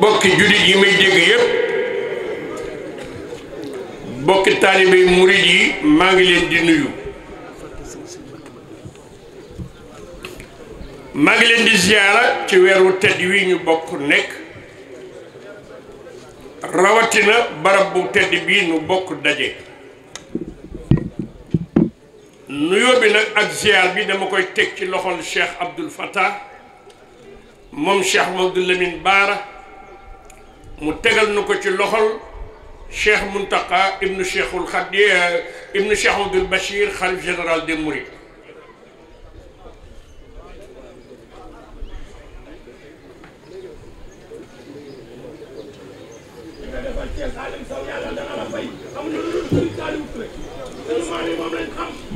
bokki jullit yi may dégg yépp bokki taalibe murid yi maa ngi leen di nuyu maa ngi leen di ziyaara ci weeru tedd wi ñu bokk nekk rawatina barab bu tedd bii nu bokk daje nuyoo bi nag ak ziyaar bi dama koy teg ci loxol Cheikh Abdoul Fattah moom Cheikh Mamadou Lamine Bara mu tegal nu ko ci loxol Cheikh Mountakha ibnu Cheikhul Khadim ibnu Cheikh Abdoul Bachir xalif général des Mourides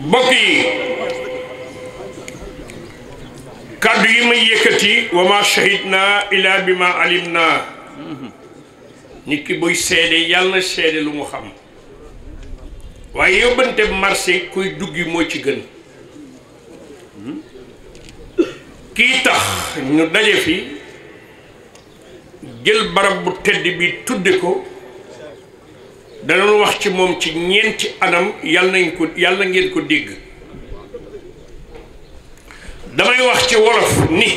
mbokk yi kàddu yi may yëkkati wa ma shahidna ila bi ma alimna nit ki buy seede yàlla na seede lu mu xam waaye yóbbante marché kuy duggi moo ci gën kii tax ñu daje fi jël barab bu tedd bi tudde ko danañ wax ci moom ci ñeenti anam yàlla ngeen ko dégg damay wax ci wolof ni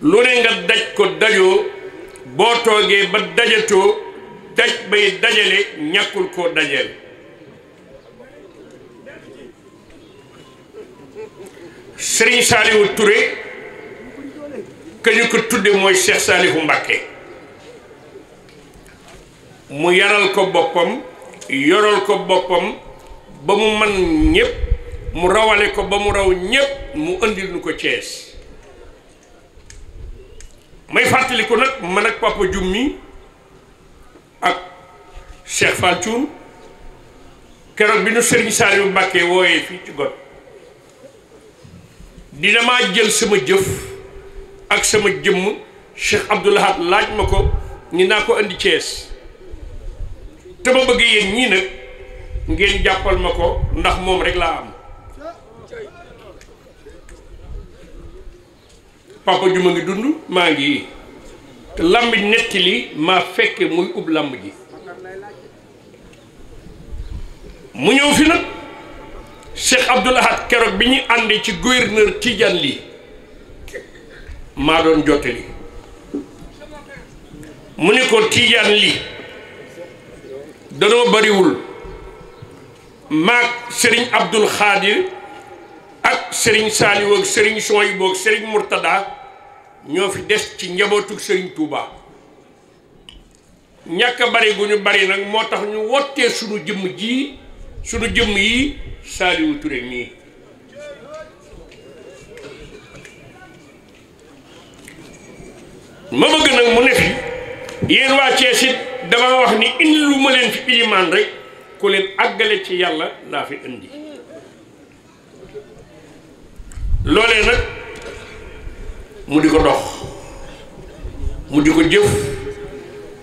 lu ne nga daj ko dajoo boo toogee ba dajatoo daj bay dajale ñàkkul koo dajeel Serigne Saliou Touré ka ñu ko tudde mooy Cheikh Saliou Mbacké mu yaral ko boppam yoral ko boppam ba mu man ñépp mu rawale ko ba mu raw ñépp mu andil nu ko Cees may fàttaliku nag man ak Papa Jummi ak Cheikh Fall Thioune keroog bi nu Serigne Saliou Mbacké wooyee fii ci got dina maa jël sama jëf ak sama jëmm Cheikh Abdoul Ahad laaj ma ko ni naa ko andi Cees te ma bëgg yéen ñii nag ngeen jàppal ma ko ndax moom rek laa am Papa ju ma ngi dund maa ngi te lamb netti li maa fekke muy ub lamb ji mu ñëw fi nag Cheikh Abdoul Ahad keroog bi ñu àndee ci gouverneur Tidiane Ly maa doon jottali mu ne ko Tidiane Ly danoo bariwul maag Serigne Abdoul Khadir ak Serigne Saliou ak Serigne Souhaïbou ak Serigne Mourtada ñoo fi des ci njabootu Serigne Touba ñàkk a bari gu ñu bari nag moo tax ñu wottee sunu jëmm yi Saliou Touré nii ma bëgg nag mu ne fi yéen waa Cees it dama wax ni indi lu ma leen fi ilimaan rek ku leen àggale ci yàlla laa fi indi loolee nag mu di ko dox mu di ko jëf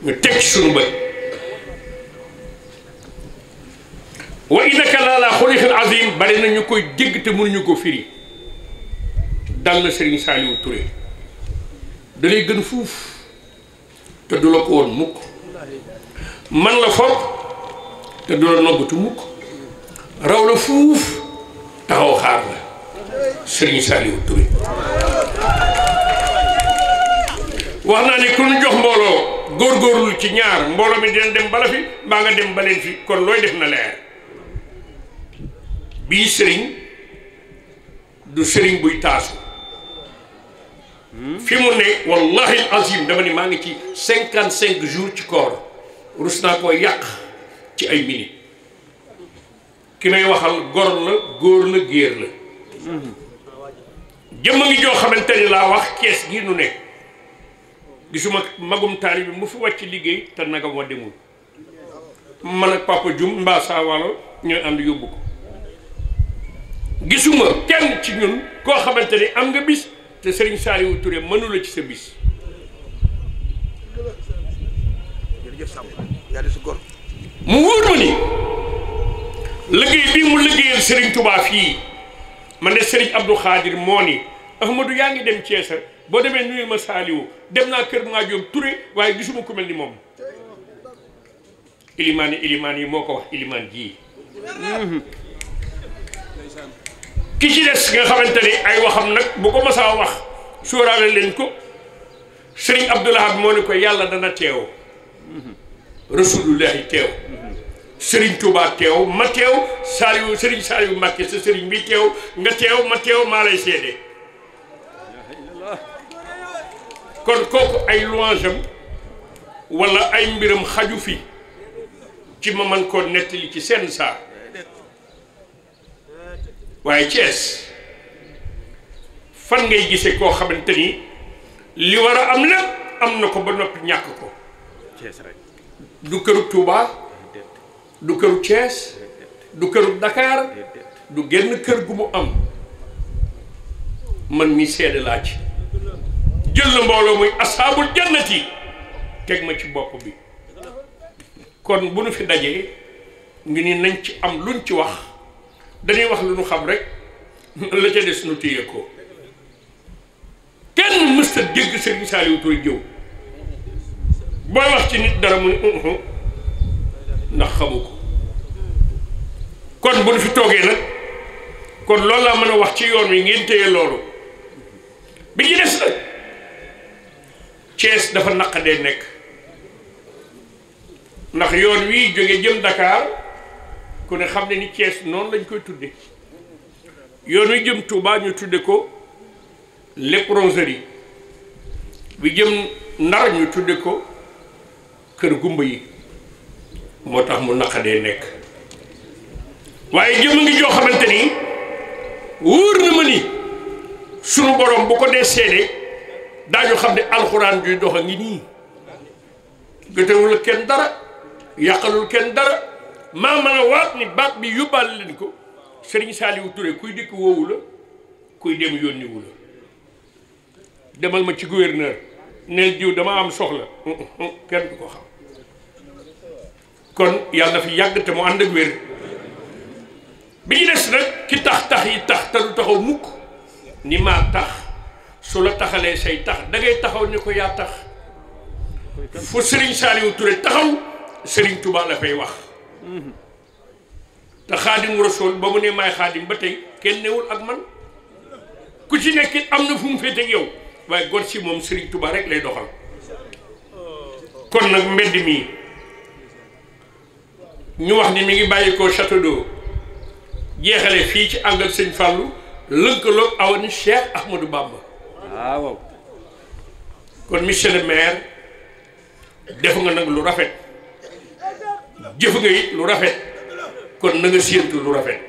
ñu teg ci sunu bët wa innaka la ala xuluqin azim bari na ñu koy dégg te mënuñu ko firi dal na Serigne Saliou Touré da lay gën fuuf te du la ko woon mukk man la foog te du la noggatu mukk raw la fuuf taxaw xaar la Serigne Saliou Touré wax naa ne ku ñu jox mbooloo góorgóorlu ci ñaar mbooloo mi dina dem bala fi mbaa nga dem baleen fi kon looy def na leer bii sëriñ du sëriñ buy taasu fi mu ne wallahi azim dama ni maa ngi ci 55 jours ci koor rus naa koo yàq ci ay minutes ki may waxal gor la góor la géer la jëmm ngi joo xamante ni laa wax Cees gi nu ne gisuma magum taalibe bi mu fi wàcc liggéey te nagam wa demul man ak Papa Jum mbaa saa walo ñooy ànd yóbbu ko gisuma kenn ci ñun koo xamante ni am nga bis te Serigne Saliou Touré mënula ci sa bis mu wóor ma ni liggéey bii mu liggéeyal Serigne Touba fii man de Serigne Abdou Khadir moo ni Ahmadou yaa ngi dem Thiès boo demee nuyu ma Saliou dem naa kër Maajoom Touré waaye gisuma ku mel ni moom ilimaan yi moo ko wax ilimaan ji ki ci des nga xamante ni ay waxam nag bu ko masaa wax sóoraale leen ko Serigne Abdoul Ahad moo ne ko yàlla dana teew rasulullahi teew Serigne Touba teew ma teew Saliou Serigne Saliou Mbacké sa Serigne bi teew nga teew ma teew maa lay seede kon kooku ay louange am wala ay mbiram xaju fi ci ma man koo nettali ci seen saa waaye Thiès fan ngay gisee koo xamante ni li war a am lépp am na ko ba noppi ñàkk ko Thiès rek du këru Touba du këru Thiès du këru Dakar du genn kër gu mu am man mi seede laa ci jël na mbooloo muy asaabul jannati teg ma ci bopp bi kon bu nu fi dajee ngi ni nañ ci am luñ ci wax dañuy wax lu ñu xam rek la ca des nu téye ko kenn mësta dégg Serigne Saliou Touré jëw booy wax ci nit dara mu ne ndax xamu ko kon bu nu fi toogee nag kon loolu laa mën a wax ci yoon wi ngeen téye loolu bi ci des nag Thiès dafa naqadee nekk ndax yoon wi jóge jëm Dakar ku ne xam ne ni Thiès noonu lañ koy tudde yoon wi jëm Touba ñu tudde ko léproserie bi jëm Ndar ñu tudde ko kër gumba yi moo tax mu naqadee nekk waaye jëm ngi joo xamante ni wóor na ma ni sunu borom bu ko dee seede daañu xam ne alxuraan juy dox a ngi nii gëtewul kenn dara yàqalul kenn dara maa mën a waat ni baat bi yóbbaale leen ko Serigne Saliou Touré kuy dikk woowu la kuy dem yónniwu la demal ma ci gouverneur neel jiw dama am soxla kenn du ko xam kon yàlla fi yàgg te mu ànd ak wér bi ñu des nag ki tax yi tax te du taxaw mukk ni maa tax su la taxalee say tax da ngay taxaw ni ko yaa tax fu Serigne Saliou Touré taxaw Serigne Touba la fay wax te Xaadimu Rasuul ba mu ne maay xaadim ba tey kenn newul ak man ku ci nekk am na fu mu féete ak yow waaye gor si moom Serigne Touba rek lay doxal kon nag mbedd mi ñu wax ni mi ngi bàyyi ko Château d'Eau jeexale fii ci àngal Sëñ Fallou lënkaloog awani Cheikh Ahmadou Bamba waaw kon monsieur le maire def nga nag lu rafet jëf nga it lu rafet kon na nga séentu lu rafet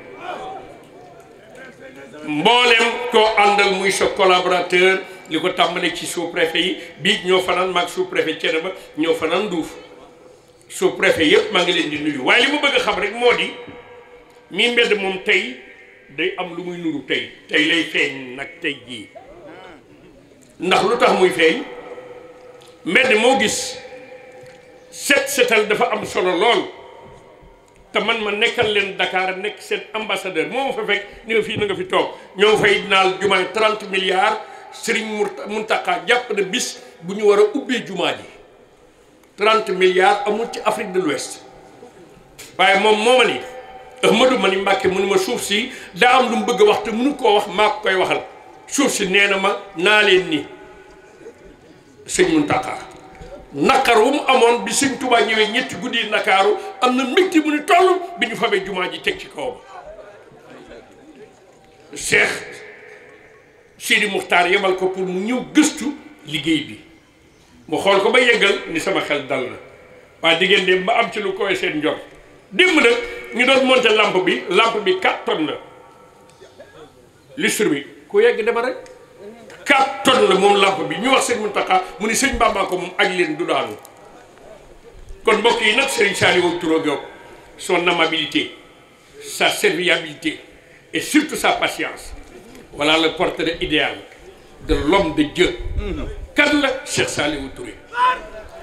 mboolem koo àndal muy sa collaborateur li ko tàmbale ci sous-préfet yi bii ñoo fanaan maag sous-préfet Thiénaba ñoo fanaan Nduuf sous-préfet yëpp maa ngi leen di nuyu waaye li mu bëgg a xam rek moo di mii mbedd moom tey day am lu muy nuru tey lay feeñ nag tey jii ndax lu tax muy feeñ mbedd moo gis setal dafa am solo lool te man ma nekkal leen Dakar nekk seen ambassadeur moo ma fa fekk ni nga fii na nga fi toog ñoo fay naal jumaay 30 milliards Serigne Mountakha jàpp na bis bu ñu war a ubbee jumaa ji 30 milliards amul ci Afrique de l'Ouest waaye moom moo ma ni Ahmadou ma ni Mbàkke mu ni ma suuf si daa am lu mu bëgg a wax te mënu koo wax maa ko koy waxal suuf si nee na ma naa leen ni sëñ Mountakha naqar wu mu amoon bi sëñ Touba ñëwee ñetti guddi Ndakaaru am na mbégte mu ni toll bi ñu fabee jumaa ji teg ci kawam Cheikh Sidi Muxtaar yebal ko pour mu ñëw gëstu liggéey bi mu xool ko ba yeggal ni sama xel dal na waaye diggéen dem ba am ci lu koy seen njor démb nag ñu doon monter lampe bi 4 tonnes la lustre bi ku yegg dema rek 4 tonnes la moom lampe bi ñu wax sëñ Mountakha mu ni sëñ Bamba ko moom aj leen du daanu kon mbokk yi nag Serigne Saliou Touré son amabilité sa serviabilité et surtout sa patience voilà le portrait idéal de l'homme de Dieu kan la Cheikh Saliou Touré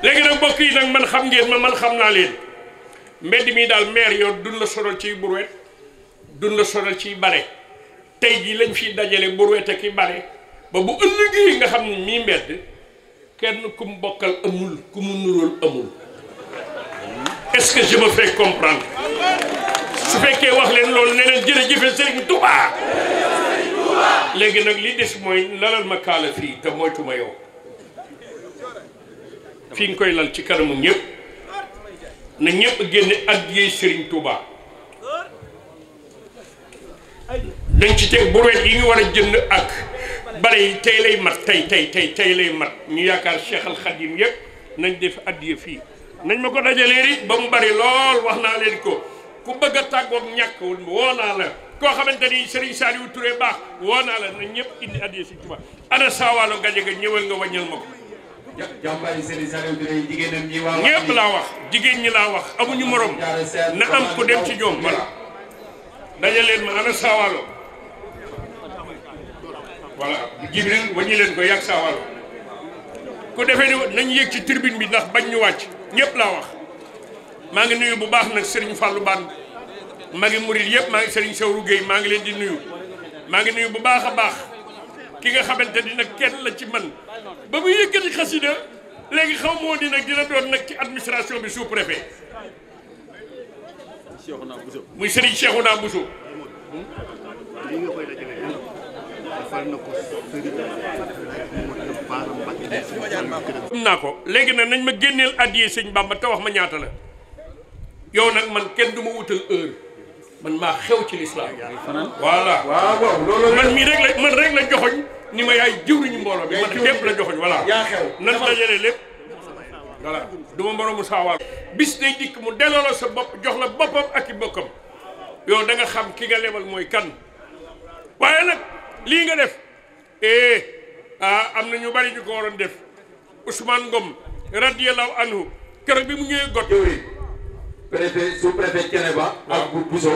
léegi nag mbokk yi nag man xam ngeen man xam naa leen mbedd mi daal maire yow duñ la sonal ciy brouette duñ la sonal ciy bale tey jii lañ fiy dajale brouette ki bale ba bu ëllëgee nga xam ne mii mbedd kenn ku mu bokkal amul ku mu nuróol amul. est-ce que je me fais comprendre su fekkee wax leen loolu ne leen jërëjëf Serigne Touba léegi nag li des mooy lalal ma kaala fii te moytuma yow fii nga koy lal ci kanamu ñëpp na ñëpp génne addiyee Serigne Touba dañ ci teg bureet yi ñu war a jënd ak bale yi tey lay mat tey lay mat ñu yaakaar Cheikh Al Khadim yëpp nañ def addiyee fii nañ ma ko dajalee it ba mu bari lool wax naa leen ko ku bëgg a tàggoog ñàkk woo naa la koo xamante ni Serigne Saliou Touré baax woo naa la na ñëpp indi addiyee Serigne Touba ana saawaalo gaje ga ñëwal nga wàññal ma ko. jàmbaari Serigne Saliou Touré jigéenam ñi waa ñëpp laa wax jigéen ñi laa wax amuñu morom na am ku dem ci ñoom voilà dajaleen ma ana saawaalo voilà Jibril waññi leen ko yàgg saawaalo ku defee ni nañ yéeg ci tribune bi ndax bañ ñu wàcc ñëpp laa wax maa ngi nuyu bu baax nag Serigne Fallou Bane maa ngi murid yëpp maa ngi Serigne Sawru Gueye maa ngi leen di nuyu maa ngi nuyu bu baax a baax ki nga xamante ni nag kenn la ci man ba mu yëkkati xasida léegi xaw moo di nag dina doon nag ci administration bi sous préfet muy Serigne Cheikhouna Bousso am naa ko léegi nag nañ ma génneel addiyee sëñ Bamba te wax ma ñaata la yow nag man kenn du ma wutal heure man maa xew ci lislaam voilà man mii rek la joxoñ ni ma yaay jëwriñu mbooloo bi man lépp la joxoñ voilà nan dajale lépp voilà du ma moroomu saawaal bis day dikk mu delloo la sa bopp jox la boppam ak i bokkam yow da nga xam ki nga lebal mooy kan waaye nag lii nga def am na ñu bari ñu ko waroon def Ousmane Ngom radiyallahu anhu keroog bi mu ñëwee got préfet sous-préfet Thiénaba ak bu Bousso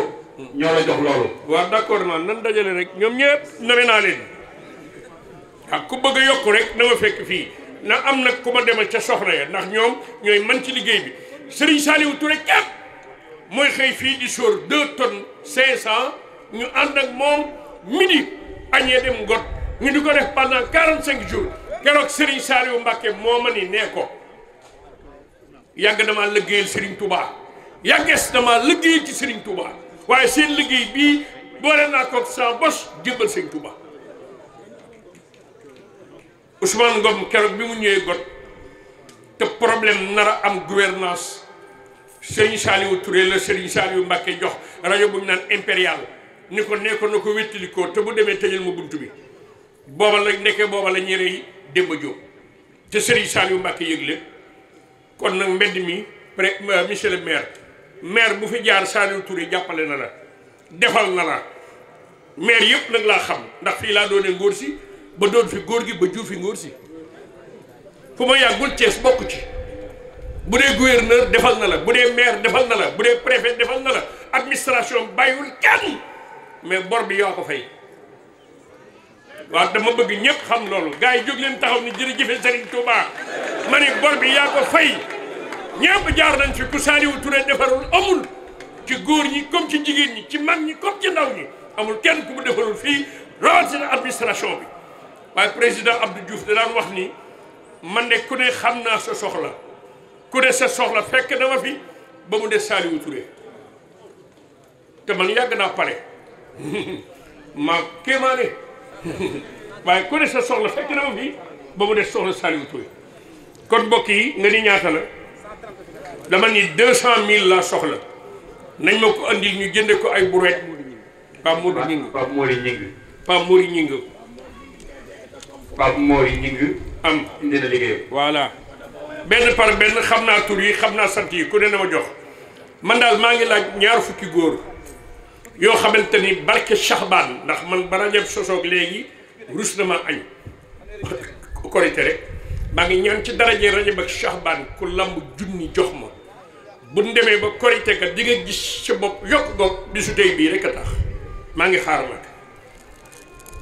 ñoo la jox loolu waaw d'accord naa nan dajale rek ñoom ñëpp nawe naa leen ak ku bëgg a yokku rek na ma fekk fii na am nag ku ma demal ca soxna ya ndax ñoom ñooy man ci liggéey bi Serigne Saliou Touré képp mooy xëy fii di sóor 2 tonnes 500 ñu ànd ak moom midi añee dem ngot ñu di ko def pendant 45 jours keroog Serigne Saliou Mbacké moo ma ni nee ko yàgg damaa liggéeyal Serigne Touba yàggees damaa liggéeyal ci Serigne Touba waaye seen liggéey bii boole naa ko sa bos jébbal Serigne Touba Ousmane Ngom keroog bi mu ñëwee got te problème nar a am gouvernance Serigne Saliou Touré la Serigne Saliou Mbacké jox rajo bu ñu naan impérial ni ko nee ko na ko wéttali ko te bu demee tëjal ma bunt bi booba la nekkee booba la ñerey Demba Diop te Serigne Saliou Mbacké yëgle kon nag mbedd mi monsieur le maire bu fi jaar Saliou Touré jàppale na la defal na la maire yëpp nag laa xam ndax fii laa doonee ngóor si ba doon fi góor gi ba jur fi ngóor si fu ma yàggul Thiès bokk ci bu dee gouverneur defal na la bu dee maire defal na la bu dee préfet defal na la administration bàyyiwul kenn mais bor bi yaa ko fay waaw dama bëgg ñëpp xam loolu gars yi jóg leen taxaw ni jërëjëf Serigne Touba ma ni bor bi yaa ko fay ñëpp jaar nañ fi ku Saliou Touré defarul amul ci góor ñi comme ci jigéen ñi ci mag ñi comme ci ndaw ñi amul kenn ku mu defarul fii rawatina administration bi waaye président Abdou Diouf da daan wax ni man de ku ne xam naa sa soxla ku ne sa soxla fekk dama fi ba mu des Saliou Touré te man yàgg naa pare maa kéemaane waaye ku ne sa soxla fekk dama fi ba mu des soxla Saliou Touré kon mbokk yi nga ni ñaata la dama ni 200 000 laa soxla nañ ma ko andil ñu jënde ko ay brouette Pape Modou Ñing Pape Mori Ñing Pape Mori Ñing Pape Mori Ñing am indi na liggéeyam voilà benn par benn xam naa tur yi xam naa sant yi ku ne na ma jox man daal maa ngi laaj 20 fukki góor yoo xamante ni barke Chahban ndax man ba rajab sosoog léegi rus na ma añ korité rek maa ngi ñaan ci daraje rajab ak Chahban ku lamb junni jox ma bu ñu demee ba korité ka di nga gis sa bopp yokk bopp bisu tey bii rek a tax maa ngi xaar nag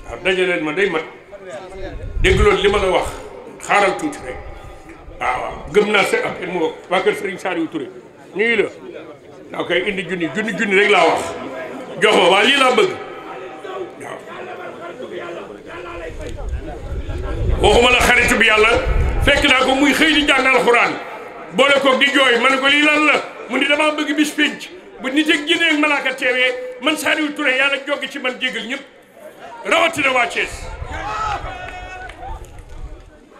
waaw dajaleen ma day mat dégg loolu li ma la wax xaaral tuuti rek waaw gëm naa sa ak moo waa kër Serigne Saliou Touré nii la waaw kay indi junni rek laa wax jox ma waa lii laa bëgg waaw waxuma la xaritu bi yàlla fekk naa ko muy xëy di jàng alxuraan boole ko di jooy ma ne ko lii lan la mu ni damaa bëgg bis pénc bu nit ak jinne ak malaaka teewee man Saliou Touré yàlla jóge ci man jégal ñëpp rawatina waa Thiès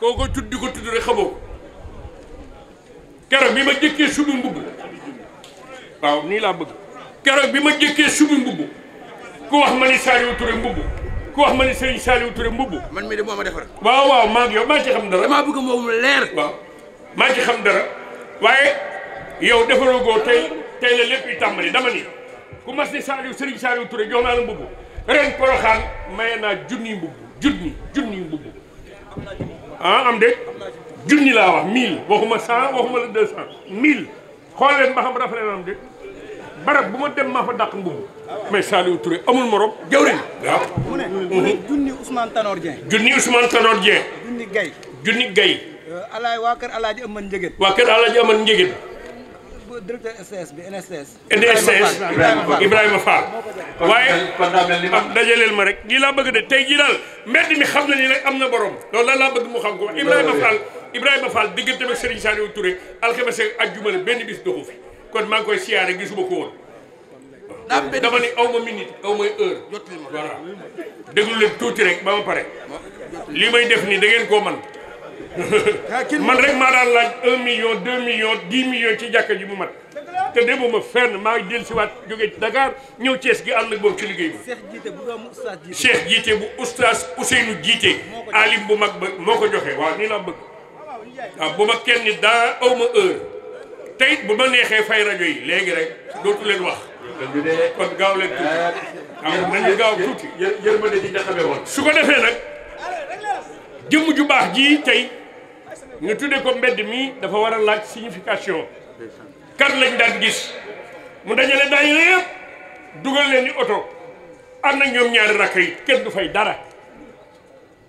kooku tudd ko tudd rek xamoo ko keroog bi ma jëkkee subi mbubb waaw nii laa bëgg keroog bi ma jëkkee subi mbubb ku wax ma ni Saliou Touré mbubb ku wax ma ni Serigne Saliou Touré mbubb man mii de moo ma defar. waaw waaw maa ngi yow maa ci xam dara damaa bëgg moom leer. waaw maa ci xam dara waaye yow defaroo goo tey la lépp yi tàmbali dama ni ku mas ni Serigne Saliou Touré jox naa la mbubb ren Porokhane maye naa junni mbubb junni mbubb ah am de junni laa wax 1000 waxuma 100 waxuma la 200 1000 xool leen ba xam rafet na am de barab bu ma dem maa fa dàq mbubb mais Saliou Touré amul morom jawriñ waaw mu ne junni Ousmane Tanor Dieng junni Ousmane Tanor Dieng junni Gaye alaay waa kër Alaaji Aman Njëgeen waa kër Alaaji Aman Njëgeen directeur STS bi NSTS Ibrahima Fall waaye am dajaleel ma rek nii laa bëgg de tey jii daal mbedd mi xam na ni nag am na borom loolu la laa bëgg mu xam ko Ibrahima Fall diggante ak Serigne Saliou Touré alxames ak àjjuma la benn bis doxu fi kon maa ngi koy siyaare gisuma ko woon dama ni aw ma minute aw may heure voilà déglu leen tuuti rek ba ma pare lii may def nii da ngeen koo man man rek maa daan laaj 1 million 2 millions 10 millions ci jàkka ji mu mat te demuma fenn maa ngi dellusiwaat jóge ci Dakar ñëw Thiès gi ànd ak boobu ci liggéey bi Cheikh jiite bu oustaz Ousseynou jiite alim bu mag ba moo ko joxe waaw nii laa bëgg waaw bu ma kenn nit daa aw ma heure te it bu ma neexee fay rajo yi léegi rek dootu leen wax kon gaaw leen tuuti waaw nañu gaaw tuuti yërmande ji nga xamee woon su ko defee nag jëmm ju baax ji tey ñu tuddee ko mbedd mi dafa war a laaj signification kan lañ daan gis mu dajale daayira yëpp dugal leen ni oto am na ñoom ñaari rakk yi kenn du fay dara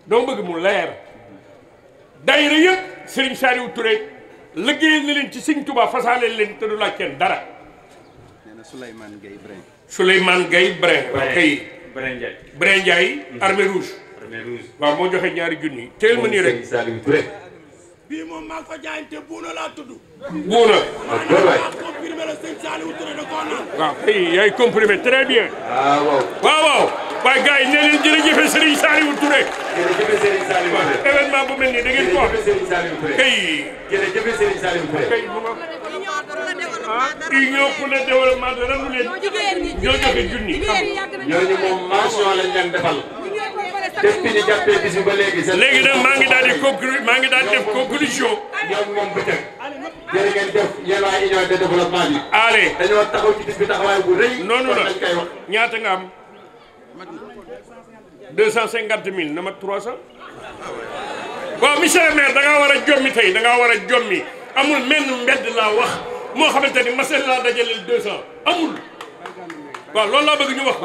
doo bëgg mu leer daayira yëpp Serigne Saliou Touré liggéeyal na leen ci Serigne Touba fasaale leen te du laaj kenn dara. nee na Souleymane Gueye Brin. Souleymane Gueye Brin. waaw kay Brin Ndiaye. Brin Ndiaye. armée rouge. waaw moo joxe ñaari junni. teel ma nii rek Saliou Touré. bii moom maa ko jaayante buuna laa tudd. buuna. maa comprimé la sëñ Saliou Touré da koo naan. waaw kay yaay comprimé très bien. waaw. waaw waaye gars yi nee leen jërëjëf Serigne Saliou Touré. jërëjëf Serigne Saliou Touré. événement bu mel nii da ngeen ko wax. jërëjëf Serigne Saliou Touré. kay. jërëjëf Serigne Saliou Touré. kay bu ma union pour le développement de randu leen ñoo joxe junni. ñooñu moom mention lañ leen defal. depuis ñu jàppee bis bi ba léegi. léegi nag maa ngi daal di conclure maa ngi daal di def conclusion. ñoom moom bëccëg. jërë ngeen jëf yéen waa union de développement bi. allez dañoo taxaw ci bis bi taxawaay bu rëy. noonu la lañ koy wax. ñaata nga am 250 000 na mat 300. waaw monsieur le maire da ngaa war a jommi tey da ngaa war a jommi amul menn mbedd laa wax moo xamante ni masel laa dajaleel 200 amul. waaw loolu laa bëgg ñu wax.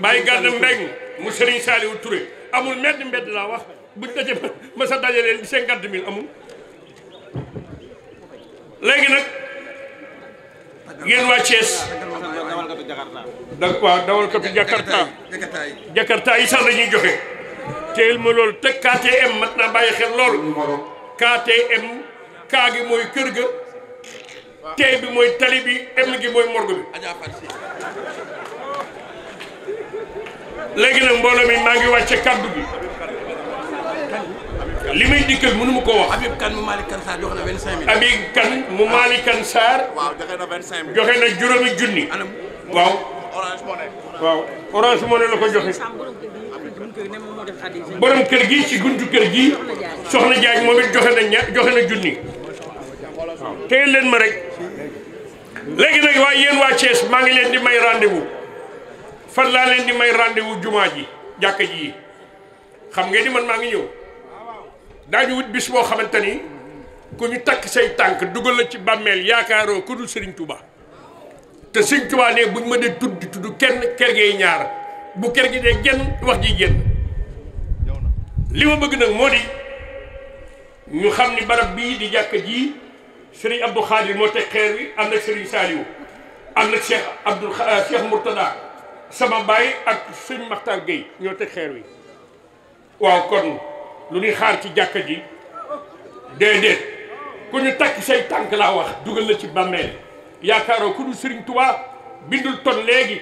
Baye Gana Mbengue mu Serigne Saliou Touré amul mbedd laa wax buñ daje ma sa dajaleel 50 000 amul. léegi nag yéen waa Thiès da waaw dawalkatu Jakarta yi sax dañuy joxe teel ma loolu te KTM mat naa bàyyi xel loolu KTM kaa gi mooy kër ga tey bi mooy tali bi M gi mooy morgue bi. léegi nag mbooloo mi maa ngi wàcce kaddu bi li may dikkal mënu ma koo wax. Habib Kane mu Malick Kane Sarr joxe na 25000. Habib Kane mu Malick Kane Sarr. waaw joxe na 25000. joxe na juróomi junni. anam waaw. Orange Money. waaw Orange Money la ko joxe. borom kër gi ci guntu kër gi soxna Diagne moom it joxe na junni. waaw téye leen ma rek. léegi nag waaye yéen waa Thiès maa ngi leen di may rendez-vous fan laa leen di may rendez-vous jumaa ji jàkka ji xam ngeen ni man maa ngi ñëw daañu wut bis boo xamante ni ku ñu takk say tànk dugal la ci bàmmeel yaakaaroo ku dul Serigne Touba te Serigne Touba ne buñ ma dee tudd kenn kër gee ñaar bu kër gi dee genn wax ji génn li ma bëgg nag moo di ñu xam ni barab bii di jàkka ji Serigne Abdou Khadir moo teg xeer wi ànd ak Serigne Saliou ànd ak Cheikh Mourtada sama baay ak sëñ Makhtar Gueye ñoo teg xeer wi waaw kon lu ñuy xaar ci jàkka ji déedéet ku ñu takk say tànk laa wax dugal la ci bàmmeel yaakaaroo ku dul Serigne Touba bindul ton léegi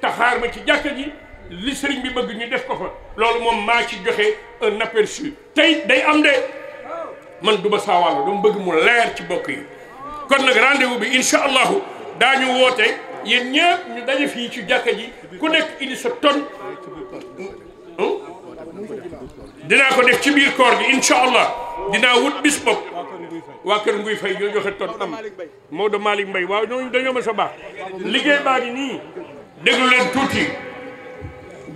taxaar ma ci jàkka ji li Serigne bi bëgg ñu def ko fa loolu moom maa ci joxe un aperçu tey day am de man du ba saawàllu dama bëgg mu leer ci bokk yi kon nag rendez-vous bi incha allahu daañu woote yéen ñëpp ñu daje fii ci jàkka ji ku nekk indi sa ton dinaa ko def ci biir koor gi incha allah dinaa wut bis bopp waa kër Nguy Fay ñoo joxe ton am Maodo Malick Mbaye waaw ñooñu dañoo ma sa baax liggéey baa ngi nii déglu leen tuuti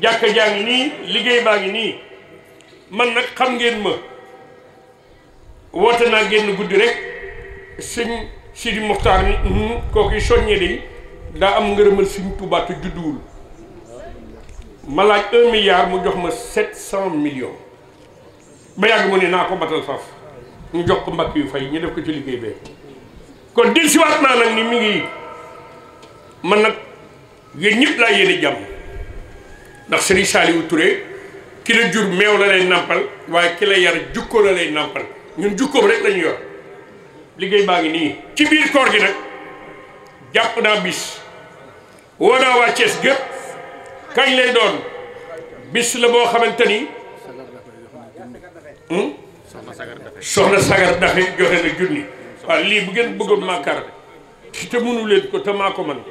jàkka jaa ngi nii liggéey baa ngi nii man nag xam ngeen ma woote naa génn guddi rek sëñ Sidi Mokhtar ni kooku soññee de daa am ngërëmal sëñ Tuubaa te judduwul ma laaj 1 milliard mu jox ma 700 millions ba yàgg mu ne naa ko batal faf ñu jox ko mbakk yu fay ñu def ko ci liggéey bee kon dil siwaat naa nag ni mi ngi man nag yéen ñëpp laa yéene jàmm ndax Serigne Saliou Touré ki la jur meew la lay nàmpal waaye ki la yar jukko la lay nàmpal ñun jukkoom rek lañu yor liggéey baa ngi nii ci biir koor gi nag jàpp naa bis woo naa waa Thiès gépp kañ lay doon bis la boo xamante ni soxna sagar dafe joxe na junni waaw lii bu ngeen bëggoon maakar te mënu leen ko te maa ko man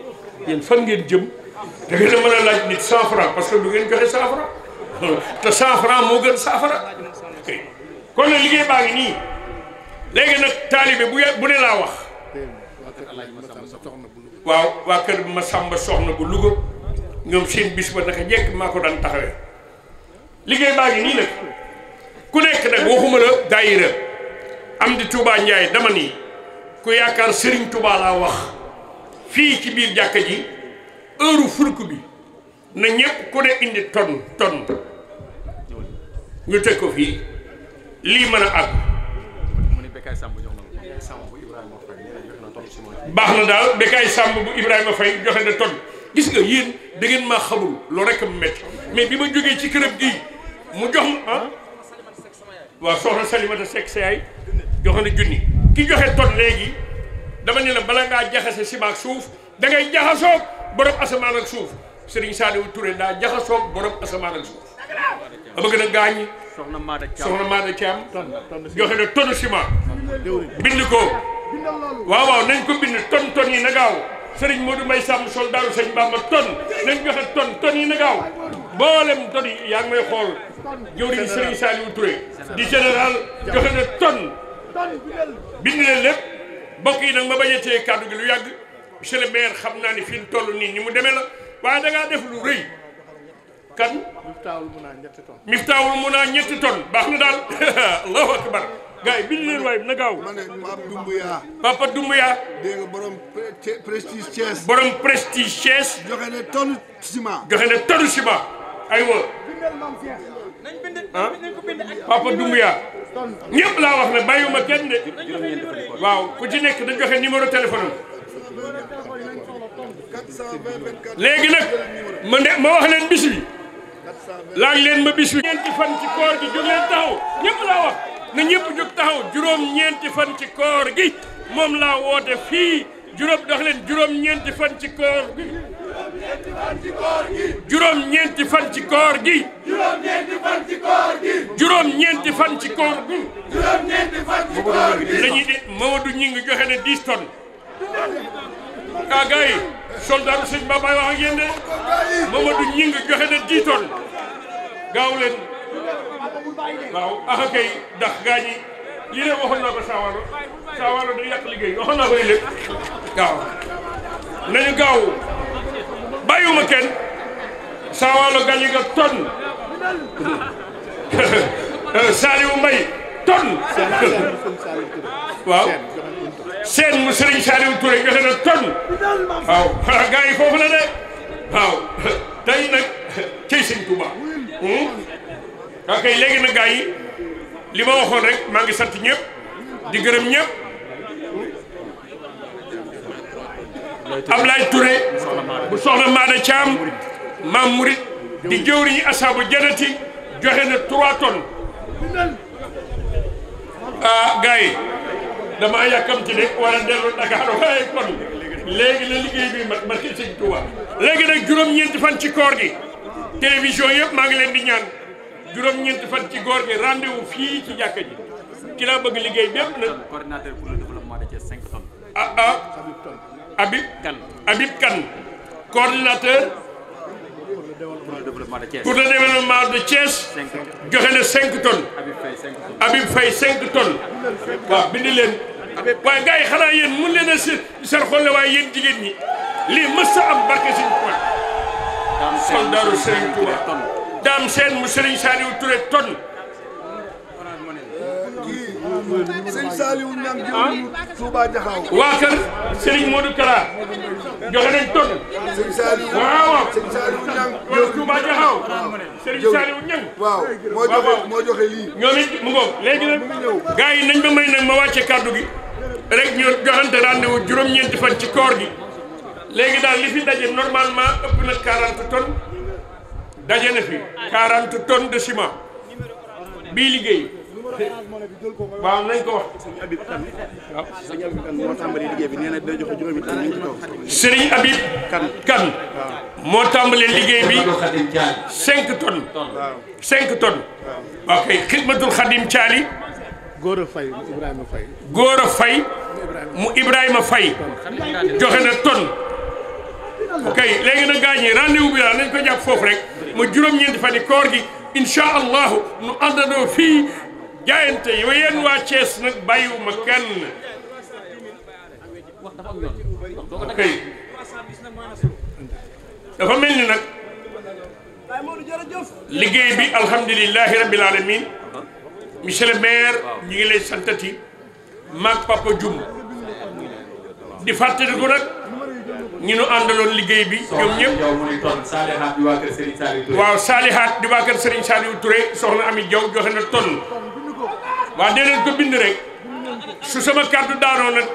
yéen fan ngeen jëm da ngeen a mën a laaj nit 100 francs parce que du ngeen joxe 100 francs te 100 francs moo gën saafara kay kon nag liggéey baa ngi nii léegi nag taalibe bu ne laa wax waaw waa kër Masamba soxna bu Louga ñoom seen bis ba naka jekk maa ko daan taxawee liggéey baa ngi nii nag ku nekk nag waxuma la daayira am di Touba Ndiaye dama nii ku yaakaar Serigne Touba laa wax fii ci biir jàkka ji heure fulk bi na ñëpp ku ne indi ton ñu teg ko fii lii mën a àgg baax na daal Bécaye Samb bu Ibrahima Faye joxe na ton gis nga yéen da ngeen maa xamul loolu rek mu métti mais bi ma jógee ci këram gii mu jox ma ah waaw soxna Salimata Seck sa yaay joxe na junni ki joxe ton léegi dama ne la bala ngaa jaxase ciment ak suuf da ngay jaxasoog borom asamaan ak suuf Serigne Saliou Touré daa jaxasoog borom asamaan ak suuf a bëgg na gaañi soxna Maada Thiam joxe na tonu ciment bind ko waaw nañ ko bind ton yi na gaaw Serigne Modou Mbaye Samb soldaaru Sëñ Bamba ton nañ joxe ton yi na gaaw boolem ton yi yaa ngi may xool jëwriñ Serigne Saliou Touré di général joxe na ton bind leen lépp bokk yi nag ma bañ a téye kàddu gi lu yàgg monsieur le maire xam naa ni fi mu toll nii ni mu demee la waaye da ngaa def lu rëy kan Miftaawul mun naa ñetti ton baax na daal allahu akbar gars yi bind leen waaye na gaaw Papa Doumbouya dégg nga borom prestige Thiès borom prestige Thiès joxe na tonne ciment aywa ah Papa Doumbouya ñëpp laa wax ne bàyyiwuma kenn de waaw ku ci nekk da joxe numéro téléphone léegi nag ma wax leen bis bi laaj leen ma bis bi ñeenti fan ci koor gi jóg leen taxaw ñëpp laa wax na ñëpp jóg taxaw juróom-ñeenti fan ci koor gi moom laa woote fii dox leen juróom-ñeenti fan ci koor gi juróom-ñeenti fan ci koor gi juróom-ñeenti fan ci koor gi lañuy de Mamadou Ñing joxe na 10 tonnes ah gars yi soldaaru Sëñ Bamba wax ak yéen de Mamadou Ñing joxe na 10 tonnes gaaw leen waaw axa kay ndax gaa ñi lii de waxoon naa ko Sawalo day yàq liggéey waxoon naa ko ni lépp gaaw nañu gaaw bàyyiwuma kenn Sawalo gañi nga tonne Saliou Mbaye tonne waaw seen mu Serigne Saliou Touré joxe na tonne waaw gaa yi foofu la de waaw tey nag cey Sëñ Touba ok léegi nag gaa yi li ma waxoon rek maa ngi sant ñëpp di gërëm ñëpp Ablaye Touré bu soxna Maada Thiam maam Murit di jëwriñu asaabu janati joxe na 3 tonnes ah gars yi damaa yàkkamti de war a dellu Dakar waaye kon léegi la liggéey bi mat barke Sëñ Tuuba léegi nag juróom-ñeenti fan ci koor gi télévision yëpp maa ngi leen di ñaan juróom-ñeenti fan ci góor gi rendez-vous fii ci jàkka ji ki laa bëgg liggéey bépp nag coordinateur pour le développement de Thiès 5 tonnes. Habib Kane coordinateur pour le développement de Thiès. pour le développement de Thiès joxe na 5 tonnes Habib Faye 5 tonnes waaw bindi leen waaye gars yi xanaa yéen mun leen a sar xolle waaye yéen jigéen ñi lii mës a am barke Sëñ Tuuba soldaaru Sëriñ Tuuba Dame Sène mu Sëriñ Saliou Touré tonne Sëñ Saliou Niang jëm Touba Jaxaw. waa kër Serigne Modou Kara joxe nañ tonne Sëñ Saliou. waaw Sëñ Saliou Niang. Touba Jaxaw Serigne Saliou Niang waaw moo joxe lii. ñoom it mu ngoog léegi nag gars yi nañ ma may nag ma wàcce kàddu gi rek ñu joxante rendez-vous juróom-ñeenti fan ci koor gi léegi daal li fi daje normalement ëpp na 40 tonnes daje na fi 40 tonnes de ciment bii liggéey waaw nañ ko wax. Sëñ Habib Kane. waaw Sëñ Habib Kane moo tàmbali liggéey bi nee na day joxe juróomi tonnes ñu ngi ci kaw. Serigne Habib Kane moo tàmbalee liggéey bi 5 tonnes. 5 tonnes. waaw kay xidmatul xadim caali. Góor a Faye mu Ibrahima Faye. Góor a Faye mu Ibrahima Faye joxe na tonne. ok léegi nag gaañ ñi rendez-vous bi daal nañ ko jàpp foofu rek mu juróom-ñeenti fan yi koor gi incha allahu nu àndandoo fii. jaayante yi yéen waa Thiès nag bàyyiwuma kenn ok dafa mel ni nag liggéey bi alhamdulilahi rabbil alamin monsieur le maire ñu ngi lay santati maag Papa Dioum di fàttaliku nag ñu nu àndaloon liggéey bi ñoom ñëpp waaw Salihaat di waa kër Serigne Saliou Touré soxna Ami Diaw joxe na tonne waaw dee leen ko bind rek su sama kàddu daanoo nag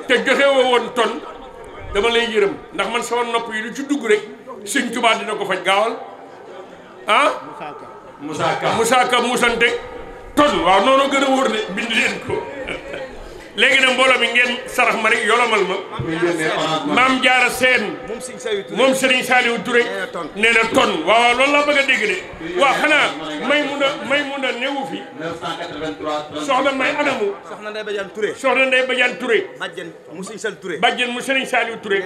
te joxe woo woon tonne dama lay yërëm ndax man sama nopp yi lu ci dugg rek Sëñ Tuubaa dina ko faj gaawal ah Moussa Ka muusante tonne waaw noonu gën a wóor ne bind leen ko léegi nag mbooloo mi ngeen sarax ma rek yolomal ma Maam Jaara Seen moom Serigne Saliou Touré nee na tonne waaw loolu laa bëgg a dégg de waaw xanaa may mun a newu fi soxna may anamu Soxna Ndeye Badiane Touré. soxna Ndeye Badiane Touré Badiane mu Sëñ Saliou Touré. bàjjen mu Serigne Saliou Touré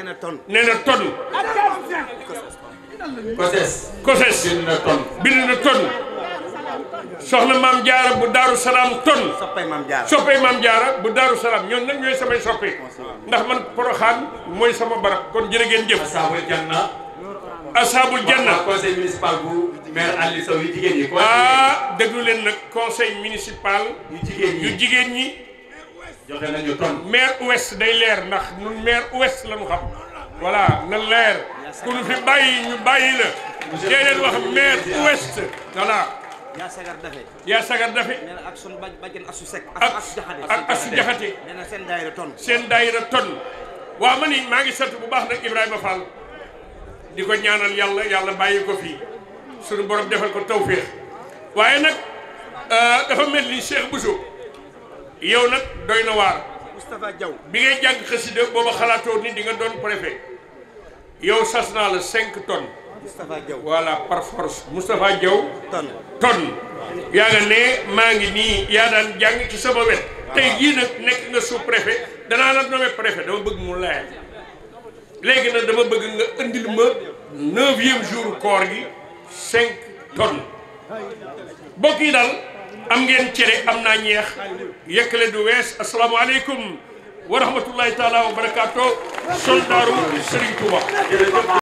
nee na tonne Koses bind na tonne soxna Maam Jaara bu Daaru Salaam tonne Soppay Maam Jaara. soppee Maam Jaara bu Daaru Salaam ñoom nag ñooy samay soppe ndax man Poroxaan mooy sama barab kon jërë ngeen jëf Ashabul Janna conseil municipal bu maire Aliou Sow yu jigéen ñi. ah déglu leen nag conseil municipal yu jigéen ñi joxe nañu tonne. maire ouest day leer ndax ñun maire ouest la ñu xam voilà na leer ku ñu fi bàyyi ñu bàyyi la dee leen wax maire ouest voilà yaa sagar dafe. yaa sagar dafe nee na ak sunu bàjjen Asu Sekk. ak Asu Jaxate nee na seen daayira tonne. seen daayira tonne waaw ma ni maa ngi sant bu baax nag Ibrahima Fall di ko ñaanal yàlla bàyyi ko fii suñu borom defal ko tawféex waaye nag dafa mel ni Cheikh Bousso yow nag doy na waar Moustapha Diaw. bi ngay jàng xasida booba xalaatoo ni di nga doon préfet yow sas naa la 5 tonnes Moustapha Diaw. voilà par force Moustapha Diaw tonne. tonne yaa nga ne maa ngi nii yaa daan jàng ci sama wet tey jii nag nekk nga sous préfet danaa la nommé préfet dama bëgg mu leer léegi nag dama bëgg nga indil ma 9e jour koor gi 5 tonnes mbokk yi daal am ngeen cere am naa ñeex yëkkale du wees asalaamaaleykum wa rahmatullahi taala wa barakaatu soldaaru Serigne Touba